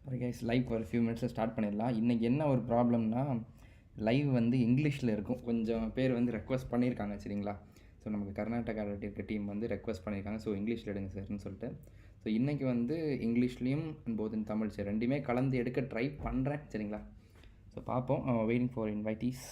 Okay guys, live ஒரு few மினிட்ஸில் start பண்ணிடலாம். இன்றைக்கி என்ன ஒரு ப்ராப்ளம்னா, லைவ் வந்து இங்கிலீஷில் இருக்கும். கொஞ்சம் பேர் வந்து ரெக்வஸ்ட் பண்ணியிருக்காங்க, சரிங்களா? ஸோ நமக்கு கர்நாடகாவில் இருக்க டீம் வந்து ரெக்வஸ்ட் பண்ணியிருக்காங்க, ஸோ இங்கிலீஷில் எடுங்க சார்னு சொல்லிட்டு. ஸோ இன்றைக்கி வந்து இங்கிலீஷ்லேயும் போத் இன் தமிழ் சார் ரெண்டுமே கலந்து எடுக்க ட்ரை பண்ணுறேன், சரிங்களா? ஸோ பார்ப்போம். Waiting for இன்வைட்டீஸ்.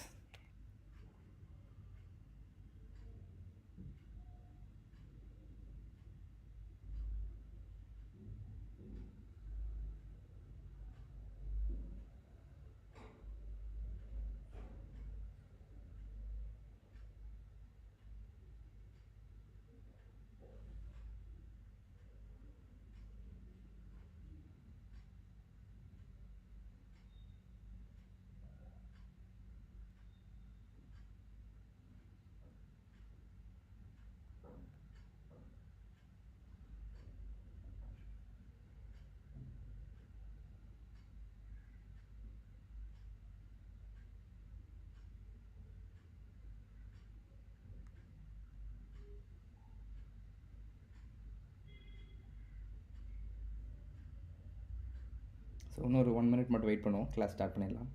ஸோ இன்னொரு 1 மினிட் மட்டும் வெயிட் பண்ணுவோம், கிளாஸ் ஸ்டார்ட் பண்ணிடலாம்.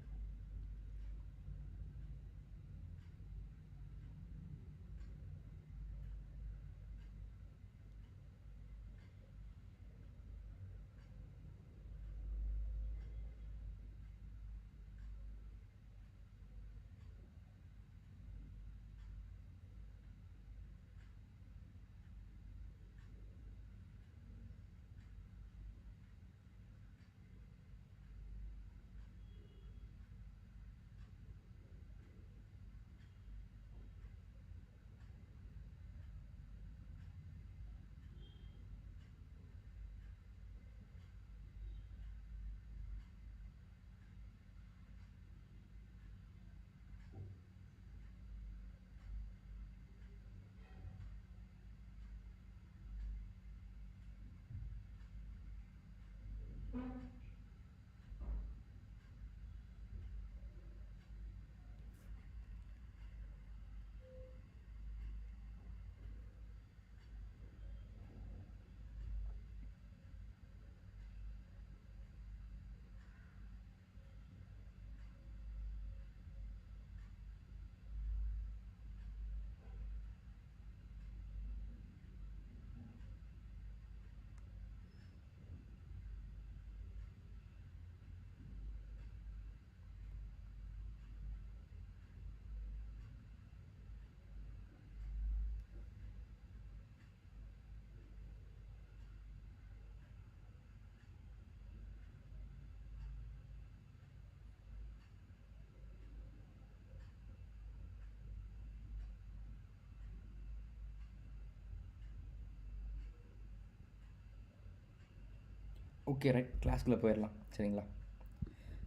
ஓகே ரைட், கிளாஸ்க்குள்ளே போயிடலாம், சரிங்களா?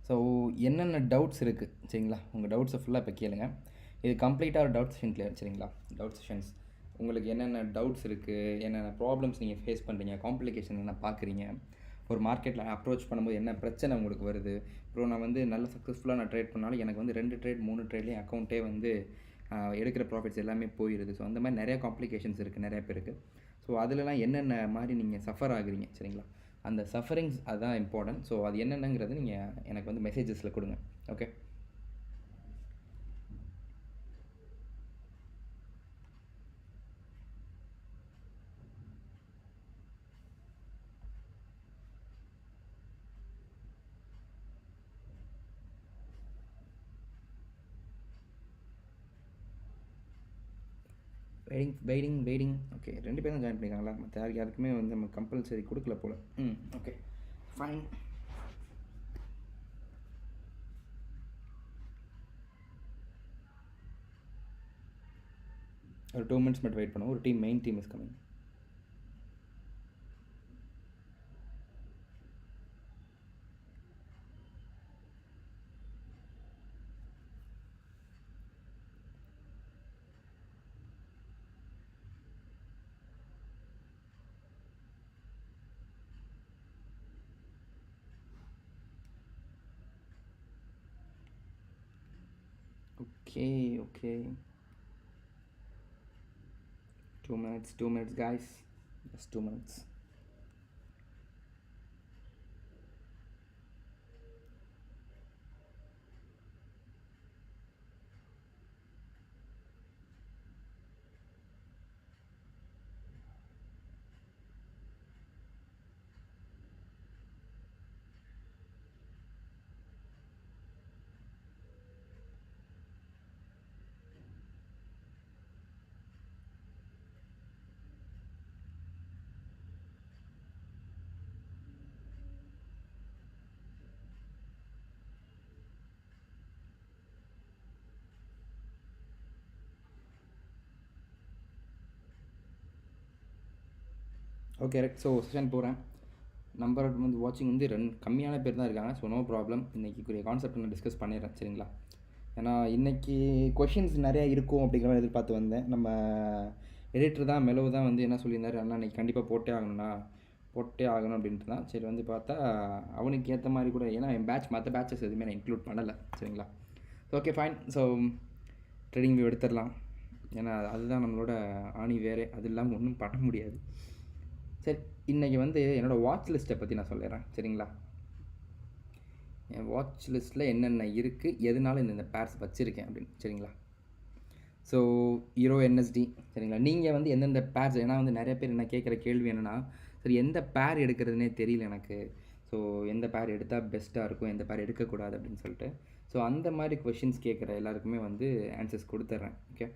ஸோ என்னென்ன டவுட்ஸ் இருக்குது, சரிங்களா? உங்கள் டவுட்ஸை ஃபுல்லாக இப்போ கேளுங்க. இது கம்ப்ளீட்டாக ஒரு டவுட் செஷன் கிளியர், சரிங்களா? டவுட் செஷன்ஸ் உங்களுக்கு என்னென்ன டவுட்ஸ் இருக்குது, என்னென்ன ப்ராப்ளம்ஸ் நீங்கள் ஃபேஸ் பண்ணுறீங்க, காம்ப்ளிகேஷன் என்ன பார்க்குறீங்க, ஒரு மார்க்கெட்டில் அப்ரோச் பண்ணும்போது என்ன பிரச்சனை உங்களுக்கு வருது. அப்புறம் நான் வந்து நல்ல சக்ஸஸ்ஃபுல்லாக நான் ட்ரேட் பண்ணாலும் எனக்கு வந்து 2 ட்ரேட் 3 ட்ரேட்லேயும் அக்கௌண்ட்டே வந்து எடுக்கிற ப்ராஃபிட்ஸ் எல்லாமே போயிடுது. ஸோ அந்த மாதிரி நிறையா காம்ப்ளிகேஷன்ஸ் இருக்குது நிறைய பேருக்கு. ஸோ அதிலலாம் என்னென்ன மாதிரி நீங்கள் சஃபர் ஆகுறீங்க, சரிங்களா? அந்த சஃபரிங்ஸ் அதுதான் இம்பார்ட்டன்ட். ஸோ அது என்னென்னங்கிறது நீங்கள் எனக்கு வந்து மெசேஜஸில் கொடுங்க, ஓகே? வெயிட்டிங். ஓகே, 2 பேரும் ஜாயின் பண்ணியிருக்காங்களா? மற்ற யாருக்குமே வந்து நம்ம கம்பல்சரி கொடுக்கல போல். Okay fine. ஒரு 2 மினிட்ஸ் மட்டும் வெயிட் பண்ணுவோம். ஒரு team, main team is coming. Okay. 2 minutes guys, just 2 minutes. Okay right. So session போகிறேன். நம்பர் வந்து வாட்சிங் வந்து கம்மியான பேர் தான் இருக்காங்க. So no problem. இன்றைக்கிக்குரிய கான்செப்ட் நான் டிஸ்கஸ் பண்ணிடுறேன் சரிங்களா. ஏன்னா இன்றைக்கி கொஷின்ஸ் நிறையா இருக்கும் அப்படிங்கிற மாதிரி எதிர்பார்த்து வந்தேன். நம்ம எடிட்டர் தான் மெலவு தான் வந்து என்ன சொல்லியிருந்தாரு, அண்ணா இன்றைக்கி கண்டிப்பாக போட்டே ஆகணும் அப்படின்ட்டு தான். சரி வந்து பார்த்தா அவனுக்கு ஏற்ற மாதிரி கூட, ஏன்னா என் மற்ற பேட்சஸ் எதுவுமே நான் இன்க்ளூட் பண்ணலை சரிங்களா. Okay fine. So trading view எடுத்துடலாம். ஏன்னா அதுதான் நம்மளோட ஆணி வேறு, அது இல்லாமல் ஒன்றும் பண்ண முடியாது. சரி, இன்றைக்கி வந்து என்னோடய வாட்ச் லிஸ்ட்டை பற்றி நான் சொல்லிடுறேன் சரிங்களா. என் வாட்ச் லிஸ்ட்டில் என்னென்ன இருக்குது, எதனால இந்த பேர்ஸ் வச்சுருக்கேன் அப்படின்னு சரிங்களா. ஸோ ஈரோ என்எஸ்டி சரிங்களா. நீங்கள் வந்து எந்தெந்த பேர்ஸ், ஏன்னா வந்து நிறைய பேர் என்ன கேட்குற கேள்வி என்னென்னா, சரி எந்த பேர் எடுக்கிறதுனே தெரியல எனக்கு, ஸோ எந்த பேர் எடுத்தால் பெஸ்ட்டாக இருக்கும், எந்த பேர் எடுக்கக்கூடாது அப்படின்னு சொல்லிட்டு. ஸோ அந்த மாதிரி கொஷின்ஸ் கேட்குற எல்லாருக்குமே வந்து ஆன்சர்ஸ் கொடுத்துட்றேன். ஓகே,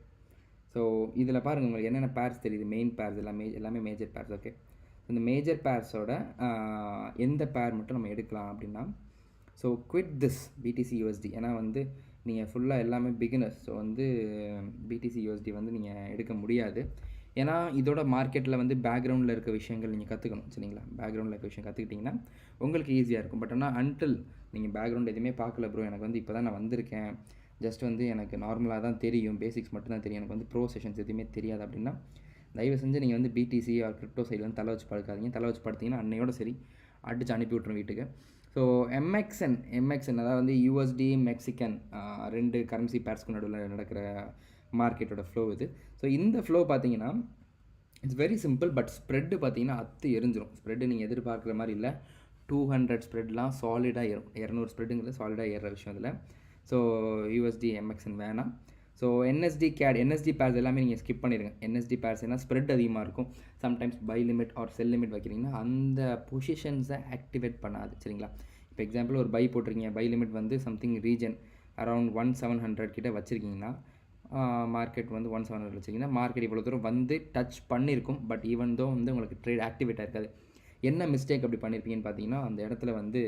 ஸோ இதில் பாருங்கள் உங்களுக்கு என்னென்ன பேர்ஸ் தெரியுது. மெயின் பேர்ஸ் எல்லாமே மேஜர் பேர்ஸ். ஓகே, இந்த மேஜர் பேர்ஸோட எந்த பேர் மட்டும் நம்ம எடுக்கலாம் அப்படின்னா, so quit this BTC USD. ஏன்னா வந்து நீங்கள் ஃபுல்லாக எல்லாமே பிகினர்ஸ், ஸோ வந்து பிடிசி யூஎஸ்டி வந்து நீங்கள் எடுக்க முடியாது. ஏன்னா இதோட மார்க்கெட்டில் வந்து பேக்ரவுண்டில் இருக்க விஷயங்கள் நீங்கள் கற்றுக்கணும் சரிங்களா. பேக்ரவுண்டில் இருக்க விஷயம் கற்றுக்கிட்டிங்கன்னா உங்களுக்கு ஈஸியாக இருக்கும். பட் ஆனால் அன்டில் நீங்கள் பேக்ரவுண்ட் எதுவுமே பார்க்கல ப்ரோ, எனக்கு வந்து இப்போ தான் நான் வந்திருக்கேன், ஜஸ்ட் வந்து எனக்கு நார்மலாக தான் தெரியும், பேசிக்ஸ் மட்டும் தான் தெரியும், எனக்கு வந்து ப்ரோ செஷன்ஸ் எதுவுமே தெரியாது அப்படின்னா தயவு செஞ்சு நீங்கள் வந்து பிடிசி ஆர் கிரிப்டோ சைடில் வந்து தலை வச்சு படுக்காதீங்க. தலை வச்சு படுத்திங்கன்னா அன்னையோட சரி அடித்து அனுப்பி விட்ருவோம் வீட்டுக்கு. ஸோ எம்எக்ஸ்என் அதாவது வந்து யூஎஸ்டி மெக்சிகன் 2 கரன்சி பேர்ஸ்க்கு நடுவில் நடக்கிற மார்க்கெட்டோட ஃப்ளோ இது. ஸோ இந்த ஃப்ளோ பார்த்தீங்கன்னா it's very simple. But spread பார்த்தீங்கன்னா எரிஞ்சிடும். ஸ்ப்ரெட்டு நீங்கள் எதிர்பார்க்குற மாதிரி இல்லை. 200 ஸ்ப்ரெட்லாம் சாலிடாக ஏறும். 200 ஸ்ப்ரெட்டுங்கிறது சாலிடாக ஏறுற விஷயம் இதில். ஸோ யூஎஸ்டி எம்எக்ஸ்என் வேணாம். ஸோ என்எஸ்டி பேர்ஸ் எல்லாமே நீங்கள் ஸ்கிப் பண்ணிடுங்க. என்எஸ்டி பேர்ஸ் ஏன்னா ஸ்ப்ரெட் அதிகமாக இருக்கும். Sometimes buy limit or sell limit வைக்கிறீங்கன்னா அந்த பொசிஷன்ஸை ஆக்டிவேட் பண்ணாது சரிங்களா. இப்போ எக்ஸாம்பிள் ஒரு பை போட்டிருக்கீங்க, பை லிமிட் வந்து சம்திங் ரீஜன் அரௌண்ட் 1700 கிட்ட வச்சுருக்கீங்கன்னா, மார்க்கெட் வந்து 1700 வச்சிங்கன்னா மார்க்கெட் இவ்வளோ தூரம் வந்து டச் பண்ணியிருக்கும். பட் ஈவன் தோ வந்து உங்களுக்கு ட்ரேட் ஆக்டிவேட் ஆகிருக்காது. என்ன மிஸ்டேக் அப்படி பண்ணியிருப்பீங்கன்னு பார்த்தீங்கன்னா, அந்த இடத்துல வந்து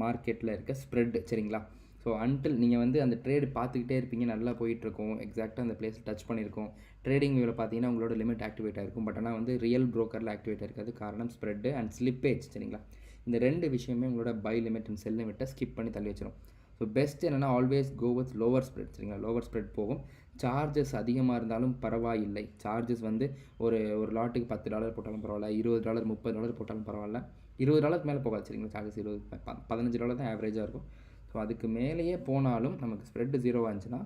மார்க்கெட்டில் இருக்க ஸ்ப்ரெட் சரிங்களா. ஸோ அன்டில் நீங்கள் வந்து அந்த ட்ரேடு பார்த்துக்கிட்டே இருப்பீங்க, நல்லா போயிட்டுருக்கும், எக்ஸாக்டாக அந்த பிளேஸில் டச் பண்ணியிருக்கும். ட்ரேடிங் வியூவில் பார்த்தீங்கன்னா உங்களோட லிமிட் ஆக்டிவேட் ஆகிருக்கும். பட் ஆனால் வந்து ரியல் ப்ரோக்கரில் ஆக்டிவேட் ஆகிருக்காது. காரணம் ஸ்ப்ரெட்டு அண்ட் ஸ்லிப்பேஜ் சரிங்களா. இந்த 2 விஷயமே உங்களோட பை லிமிட் அண்ட் செல் லிமிட்டை ஸ்கிப் பண்ணி தள்ளி வச்சிடும். ஸோ பெஸ்ட் என்னென்னா always go with lower spread சரிங்களா. லோவர் ஸ்ப்ரெட் போகும். சார்ஜஸ் அதிகமாக இருந்தாலும் பரவாயில்லை. சார்ஜஸ் வந்து ஒரு லாட்டுக்கு $10 போட்டாலும் பரவாயில்ல, $20 $30 போட்டாலும் பரவாயில்ல. $20 மேலே போகாது சரிங்களா. சார்ஜஸ் $15 தான் ஆவரேஜாக இருக்கும். ஸோ அதுக்கு மேலேயே போனாலும் நமக்கு ஸ்ப்ரெட்டு 0 இருந்துச்சுன்னா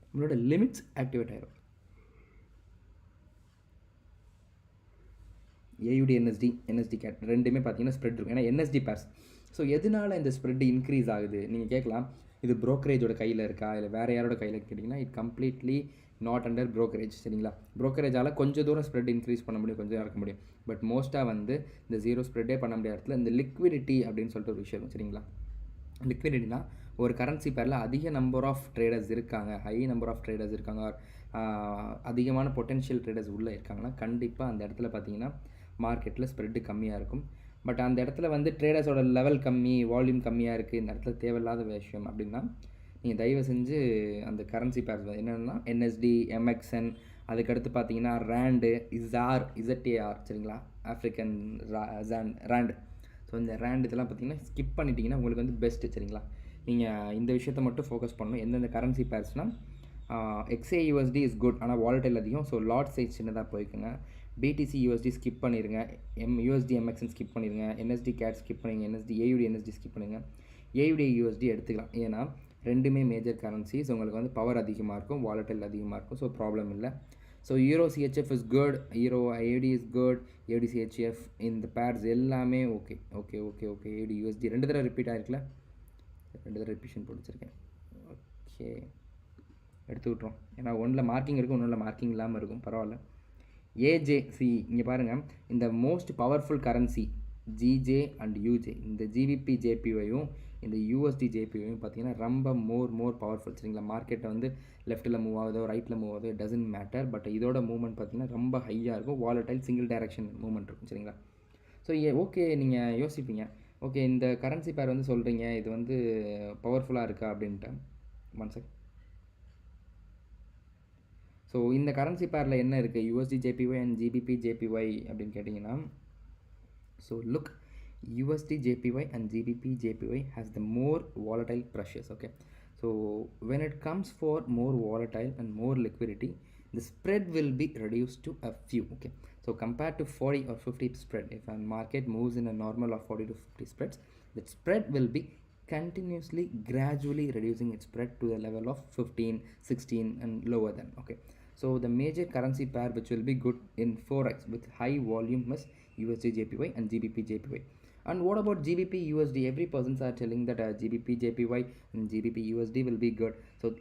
நம்மளோட லிமிட்ஸ் ஆக்டிவேட் ஆகிடும். ஏயுடி என்எஸ்டி கேட் ரெண்டுமே பார்த்தீங்கன்னா ஸ்ப்ரெட் இருக்கும். ஏன்னா என்எஸ்டி பேர்ஸ். ஸோ எதனால இந்த ஸ்ப்ரெட் இன்க்ரீஸ் ஆகுது நீங்கள் கேட்கலாம். இது ப்ரோக்கரேஜோட கையில் இருக்கா இல்லை வேறு யாரோட கையில் கேட்டிங்கன்னா, it completely not under brokerage சரிங்களா. ப்ரோக்கரேஜால் கொஞ்சம் தூரம் ஸ்ப்ரெட் இன்க்ரீஸ் பண்ண முடியும், கொஞ்சம் இருக்க முடியும். பட் மோஸ்ட்டாக வந்து இந்த 0 ஸ்ப்ரெட்டே பண்ண முடியாத இடத்துல இந்த லிக்விடிட்டி அப்படின்னு சொல்லிட்டு ஒரு விஷயம் சரிங்களா. லிக்விடிட்டினா ஒரு கரன்சி பேரில் அதிக நம்பர் ஆஃப் ட்ரேடர்ஸ் இருக்காங்க, ஹை நம்பர் ஆஃப் ட்ரேடர்ஸ் இருக்காங்க, அதிகமான பொட்டென்ஷியல் ட்ரேடர்ஸ் உள்ளே இருக்காங்கன்னா கண்டிப்பாக அந்த இடத்துல பார்த்தீங்கன்னா மார்க்கெட்டில் ஸ்ப்ரெட்டு கம்மியாக இருக்கும். பட் அந்த இடத்துல வந்து ட்ரேடர்ஸோட லெவல் கம்மி, வால்யூம் கம்மியாக இருக்குது, இந்த இடத்துல தேவையில்லாத விஷயம் அப்படின்னா நீங்கள் தயவு செஞ்சு அந்த கரன்சி பேர்ஸ் என்னென்னா என்எஸ்டி எம்எக்ஸ்என், அதுக்கடுத்து பார்த்தீங்கன்னா ரேண்டு, இசட்ஏஆர் சரிங்களா, ஆஃப்ரிக்கன் ரேண்டு. ஸோ இந்த ரேண்ட் இதெல்லாம் பார்த்தீங்கன்னா ஸ்கிப் பண்ணிட்டீங்கன்னா உங்களுக்கு வந்து பெஸ்ட்டு சரிங்களா. நீங்கள் இந்த விஷயத்தை மட்டும் ஃபோக்கஸ் பண்ணணும். எந்தெந்த கரன்சி பேர்ஸ்னால் எக்ஸ்ஏ யூஎஸ்டி இஸ் குட், ஆனால் வாலடைல் அதிகம். ஸோ லாட் சைஸ் சின்னதாக போய்க்குங்க. பிடிசி யூஎஸ்டி ஸ்கிப் பண்ணிடுங்க. யூஎஸ்டி எம்எக்ஸ்என் ஸ்கிப் பண்ணிடுங்க. என்எஸ்டி கேட் ஸ்கிப் பண்ணிடுங்க. ஏயுடி ஸ்கிப் பண்ணிடுங்க. ஏயுடி யூஎஸ்டி எடுத்துக்கலாம். ஏன்னா ரெண்டுமே மேஜர் கரன்சிஸ். உங்களுக்கு வந்து பவர் அதிகமாக இருக்கும், வாலடைல் அதிகமாக இருக்கும். ஸோ ப்ராப்ளம் இல்லை. So euro CHF is good, euro ID is good, AUD CHF இந்த பேர்ஸ் எல்லாமே ஓகே. ஏடி யூஎஸ்டி 2 தடவை ரிப்பீட் ஆகிருக்குல்ல, 2 தடவை ரிப்பீஷன் போட்டுச்சிருக்கேன். ஓகே, எடுத்து விட்றோம். ஏன்னா ஒன்றில் மார்க்கிங் இருக்கும், ஒன்றில் மார்க்கிங் இல்லாமல் இருக்கும், பரவாயில்ல. ஏஜேசி இங்கே பாருங்கள், இந்த most powerful currency GJ and UJ, இந்த ஜிவிபி ஜேபிவையும் இந்த யூஎஸ்டி ஜேபிவையும் பார்த்தீங்கன்னா ரொம்ப மோர் பவர்ஃபுல் சரிங்களா. மார்க்கெட்டை வந்து லெஃப்ட்டில் மூவ் ஆகுதோ ரைட்டில் மூவ் ஆகுதோ டசன்ட் மேட்டர். பட் இதோட மூவ்மெண்ட் பார்த்தீங்கன்னா ரொம்ப ஹையாக இருக்கும், வாலடைல் சிங்கிள் டைரக்ஷன் மூவ்மெண்ட் இருக்கும் சரிங்களா. ஸோ ஓகே, நீங்கள் யோசிப்பீங்க, ஓகே இந்த கரன்சி பேர் வந்து சொல்கிறீங்க இது வந்து பவர்ஃபுல்லாக இருக்கா அப்படின்ட்டு. One check. ஸோ இந்த கரன்சி பேரில் என்ன இருக்குது, USD JPY and GBP JPY அப்படின்னு கேட்டிங்கன்னா, so look, USD JPY and GBP JPY has the more volatile pressures. Okay, so when it comes for more volatile and more liquidity, the spread will be reduced to a few. Okay, so compared to 40 or 50 spread, if a market moves in a normal of 40 to 50 spreads, that spread will be continuously gradually reducing its spread to the level of 15, 16 and lower than. Okay, so the major currency pair which will be good in forex with high volume is USD JPY and GBP JPY. And what about GBP USD? Every persons are telling that GBP JPY and GBP USD will be good. So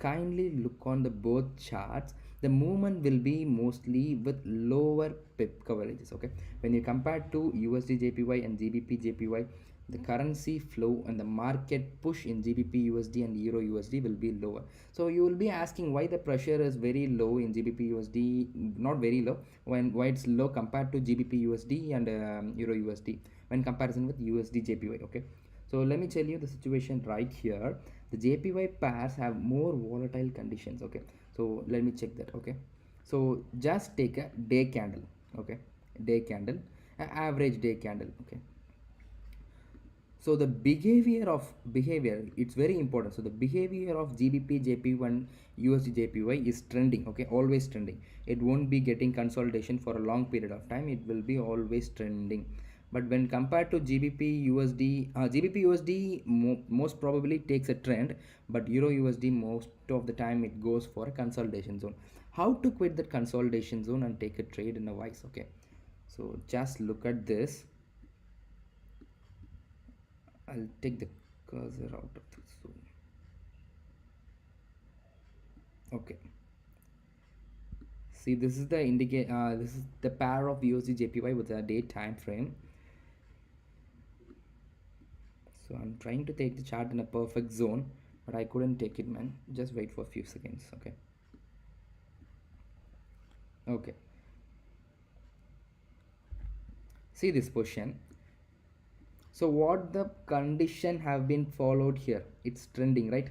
kindly look on the both charts. The movement will be mostly with lower pip coverages. Okay, when you compare to USD JPY and GBP JPY, the currency flow and the market push in GBP USD and Euro USD will be lower. So you will be asking why the pressure is very low in GBP USD, not very low, why it's low compared to GBP USD and Euro USD when comparison with USD JPY. Okay, so let me tell you the situation right here. The JPY pairs have more volatile conditions. Okay, so let me check that. Okay, so just take a day candle. Okay, day candle, an average day candle. Okay, so the behavior, it's very important. So the behavior of GBP JP1 USD JPY is trending. Okay, always trending. It won't be getting consolidation for a long period of time. It will be always trending. But when compared to GBP USD, GBP USD most probably takes a trend, but Euro USD most of the time it goes for a consolidation zone. How to quit that consolidation zone and take a trade in a wise? Okay, so just look at this. I'll take the cursor out of the zone. Okay, see, this is the this is the pair of USD JPY with a day time frame. So I'm trying to take the chart in a perfect zone, but I couldn't take it, man. Just wait for a few seconds. Okay, okay, see this position. So what the condition have been followed here? It's trending, right?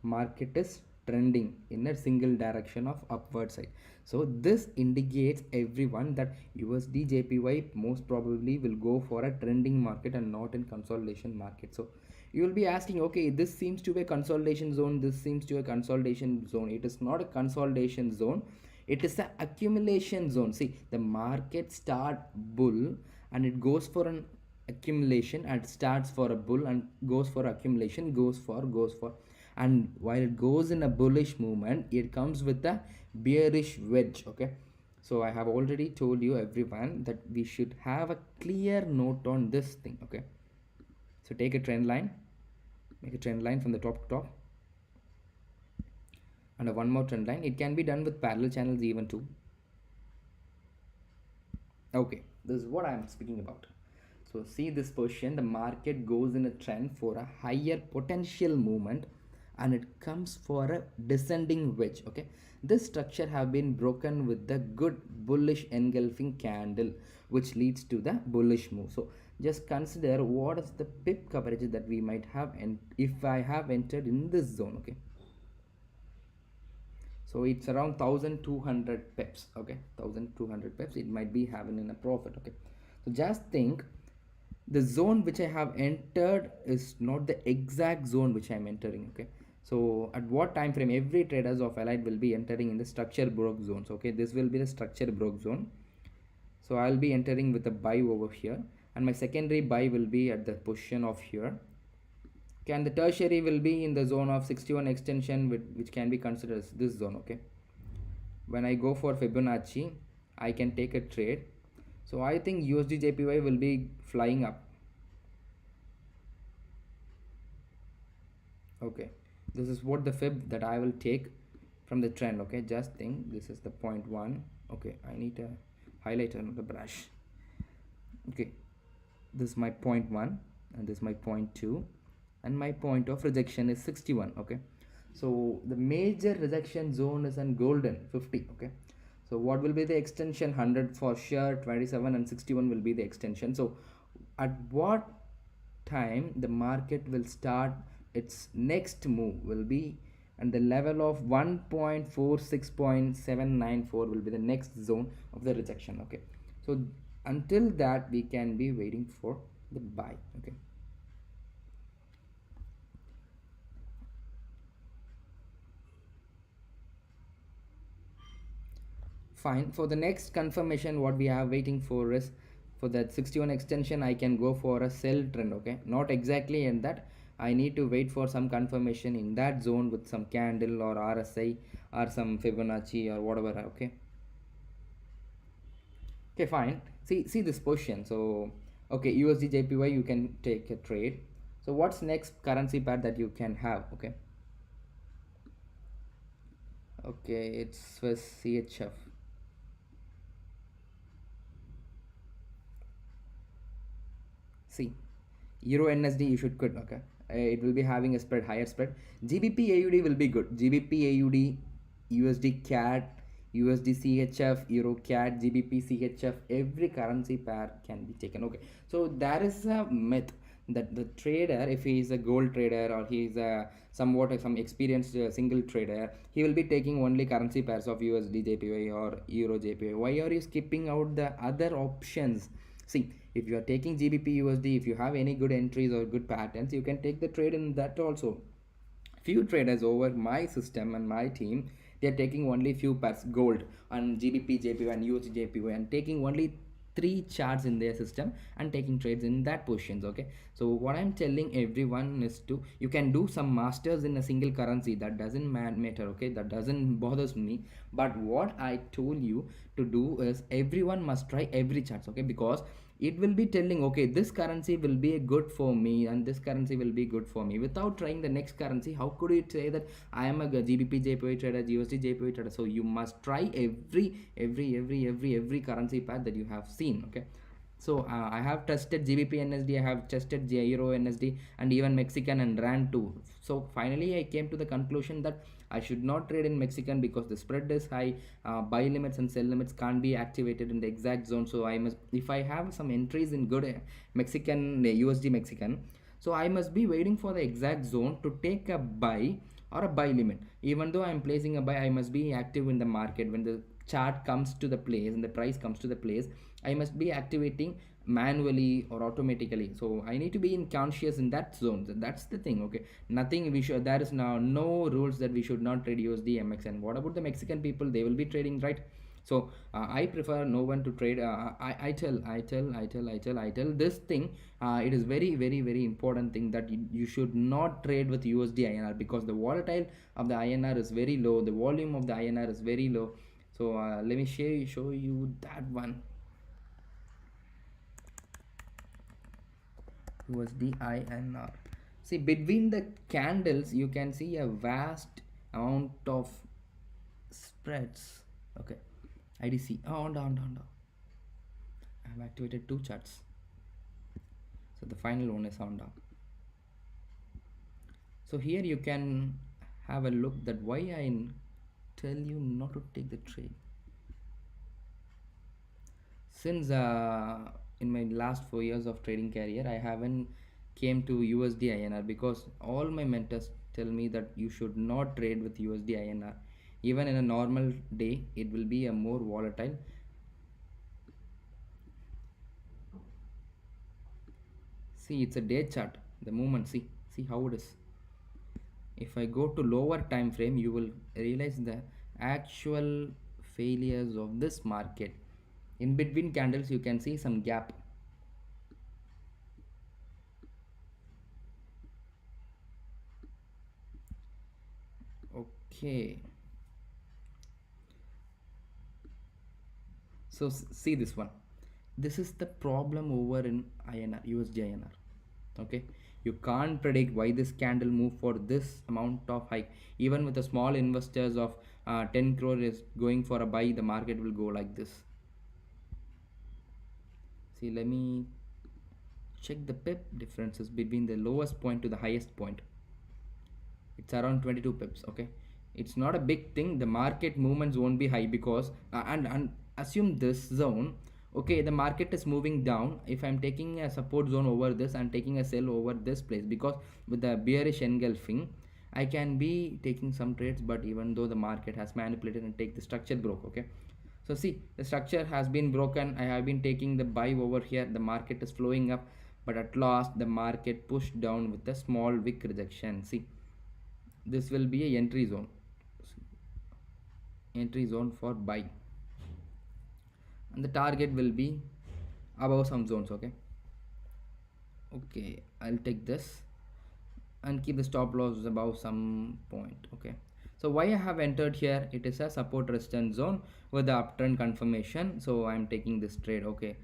Market is trending in a single direction of upward side. So this indicates everyone that USD JPY most probably will go for a trending market and not in consolidation market. So you will be asking, okay, this seems to be a consolidation zone, this seems to be a consolidation zone. It is not a consolidation zone, it is an accumulation zone. See, the market start bull and it goes for an accumulation and starts for a bull and goes for accumulation, goes for, and while it goes in a bullish movement, it comes with a bearish wedge. Okay, so I have already told you everyone that we should have a clear note on this thing. Okay, so take a trend line, make a trend line from the top to top, and one more trend line. It can be done with parallel channels even too. Okay, this is what I am speaking about. So see this position, the market goes in a trend for a higher potential movement and it comes for a descending wedge. Okay, this structure have been broken with the good bullish engulfing candle which leads to the bullish move. So just consider what is the pip coverage that we might have, and if I have entered in this zone. Okay, so it's around 1200 pips. Okay, 1200 pips it might be having in a profit. Okay, so just think, the zone which I have entered is not the exact zone which I am entering. Okay, so at what time frame every traders of Allied will be entering in the structure broke zones. Okay, this will be the structure broke zone. So I'll be entering with a buy over here, and my secondary buy will be at the position of here. Okay, and the tertiary will be in the zone of 61 extension, which can be considered as this zone. Okay, when I go for Fibonacci, I can take a trade. So I think USD JPY will be flying up. Okay, this is what the fib that I will take from the trend. Okay, just think this is the point 1. Okay, I need a highlighter on the brush. Okay, this is my point 1 and this is my point 2, and my point of rejection is 61. Okay, so the major rejection zone is in golden 50. Okay, so what will be the extension? 100 for sure, 27 and 61 will be the extension. So at what time the market will start its next move will be and the level of 1.46.794 will be the next zone of the rejection. Okay, so until that we can be waiting for the buy. Okay, fine. For the next confirmation, what we are waiting for is for that 61 extension I can go for a sell trend. Okay, not exactly in that, I need to wait for some confirmation in that zone with some candle or RSI or some Fibonacci or whatever. Okay, okay, fine. See this position. So okay, USD JPY you can take a trade. So what's next currency pair that you can have? Okay, okay, it's with CHF. See, Euro NSD you should quit. Okay, it will be having a spread, higher spread. GBP AUD will be good. GBP AUD, USD CAD, USD CHF, Euro CAD, GBP CHF, every currency pair can be taken. Okay, so there is a myth that the trader, if he is a gold trader or he is a somewhat some experienced single trader, he will be taking only currency pairs of USD JPY or Euro JPY. Why are you skipping out the other options? See, if you are taking GBP USD, if you have any good entries or good patterns, you can take the trade in that also. Few traders over my system and my team, they are taking only few pairs gold and GBP JPY and USD JPY and taking only three charts in their system and taking trades in that positions. Okay, so what I'm telling everyone is to, you can do some masters in a single currency, that doesn't matter. Okay, that doesn't bothers me, but what I told you to do is everyone must try every charts. Okay, because it will be telling, okay, this currency will be good for me and this currency will be good for me. Without trying the next currency, how could it say that I am a GBP JPY trader, USD JPY trader? So you must try every currency pair that you have seen. Okay, so I have tested GBP NSD, I have tested Euro NSD, and even Mexican and Rand too. So finally I came to the conclusion that I should not trade in Mexican because the spread is high. Buy limits and sell limits can't be activated in the exact zone. So I must, if I have some entries in good Mexican USD Mexican, so I must be waiting for the exact zone to take a buy or a buy limit. Even though I'm placing a buy, I must be active in the market when the chart comes to the place and the price comes to the place. I must be activating manually or automatically. So I need to be in conscious in that zone. So that's the thing. Okay, nothing we should, there is now no rules that we should not trade USD MXN. What about the Mexican people? They will be trading, right? So I prefer no one to trade. I tell this thing. It is very important thing that you should not trade with USD INR because the volatile of the INR is very low. The volume of the INR is very low. So let me show you that one. USD INR. See, between the candles you can see a vast amount of spreads. Okay, IDC down. I have activated two charts, so the final one is on down. So here you can have a look that why I tell you not to take the trade. Since in my last 4 years of trading career, I haven't came to USD INR because all my mentors tell me that you should not trade with USD INR. Even in a normal day, it will be a more volatile. See, it's a day chart. The movement, see how it is. If I go to lower time frame, you will realize the actual failures of this market. In between candles, you can see some gap. Okay. So see this one. This is the problem over in INR, USD INR. Okay, you can't predict why this candle move for this amount of hike. Even with the small investors of 10 crore is going for a buy, the market will go like this. See, let me check the pip differences between the lowest point to the highest point. It's around 22 pips. Okay, it's not a big thing. The market movements won't be high because and assume this zone. Okay, the market is moving down. If I'm taking a support zone over this, I'm taking a sell over this place because with the bearish engulfing, I can be taking some trades, but even though the market has manipulated and take the structure broke. Okay, so see, the structure has been broken. I have been taking the buy over here. The market is flowing up, but at last the market pushed down with a small wick rejection. See, this will be a entry zone for buy, and the target will be above some zones. Okay, okay, I'll take this and keep the stop loss above some point. Okay, so why I have entered here, it is a support resistance zone with the uptrend confirmation, so I'm taking this trade. Okay,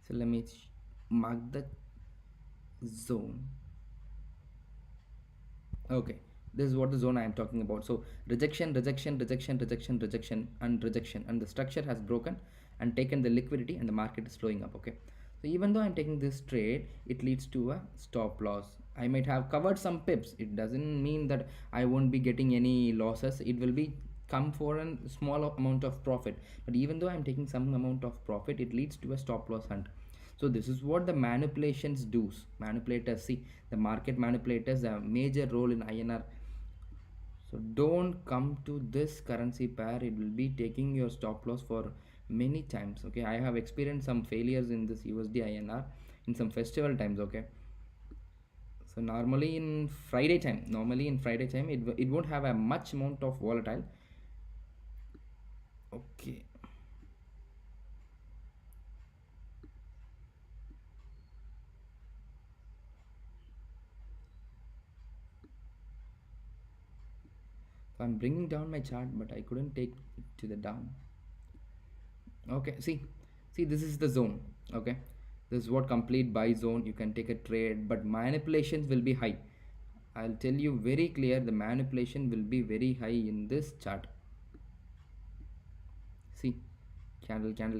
so let me mark the zone. Okay, this is what the zone I am talking about. So rejection, rejection, rejection, rejection, rejection, and rejection, and the structure has broken and taken the liquidity, and the market is flowing up. Okay, so even though I'm taking this trade, it leads to a stop loss. I might have covered some pips. It doesn't mean that I won't be getting any losses. It will be come for a small amount of profit, but even though I'm taking some amount of profit, it leads to a stop loss hunt. So this is what the manipulations do. Manipulators, see, the market manipulators have a major role in INR. So don't come to this currency pair. It will be taking your stop loss for many times. Okay, I have experienced some failures in this USD INR in some festival times. Okay, so normally in Friday time, it won't have a much amount of volatile. Okay, so I'm bringing down my chart, but I couldn't take it to the down. Okay, see, this is the zone. Okay, this is what complete buy zone. You can take a trade, but manipulations will be high. I'll tell you very clear, the manipulation will be very high in this chart. See, candle, candle,